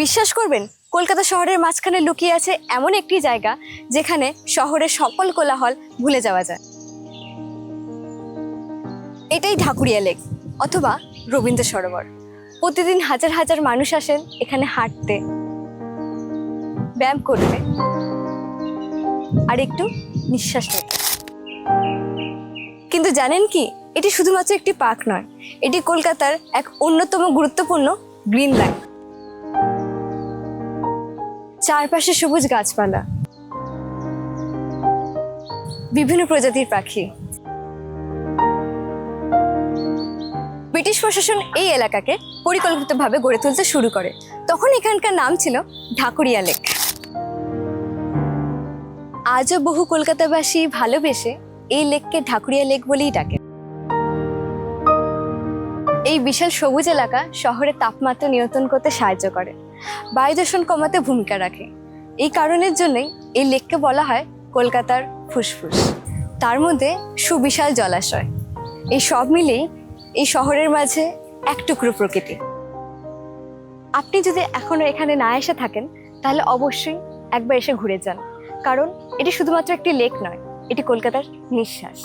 বিশ্বাস করবেন, কলকাতা শহরের মাঝখানে লুকিয়ে আছে এমন একটি জায়গা যেখানে শহরের সকল কোলাহল ভুলে যাওয়া যায়। এটাই ঢাকুরিয়া লেক অথবা রবীন্দ্র সরোবর। প্রতিদিন হাজার হাজার মানুষ আসেন এখানে হাঁটতে, ব্যায়াম করতে আর একটু নিঃশ্বাস নিতে। কিন্তু জানেন কি, এটি শুধুমাত্র একটি পার্ক নয়, এটি কলকাতার এক অন্যতম গুরুত্বপূর্ণ গ্রিন লাইন। চারপাশে সবুজ গাছপালা, বিভিন্ন প্রজাতির পাখি। ব্রিটিশ প্রশাসন এই এলাকাকে পরিকল্পিতভাবে গড়ে তুলতে শুরু করে। তখন এখানকার নাম ছিল ঢাকুরিয়া লেক। আজও বহু কলকাতাবাসী ভালোবেসে এই লেককে ঢাকুরিয়া লেক বলেই ডাকে। এই বিশাল সবুজ এলাকা শহরের তাপমাত্রা নিয়ন্ত্রণ করতে সাহায্য করে, বায়ু দূষণ কমাতে ভূমিকা রাখে। এই কারণের জন্যই এই লেককে বলা হয় কলকাতার ফুসফুস। তার মধ্যে সুবিশাল জলাশয়, এই সব মিলেই এই শহরের মাঝে এক টুকরো প্রকৃতি। আপনি যদি এখনো এখানে না এসে থাকেন তাহলে অবশ্যই একবার এসে ঘুরে যান, কারণ এটি শুধুমাত্র একটি লেক নয়, এটি কলকাতার নিঃশ্বাস।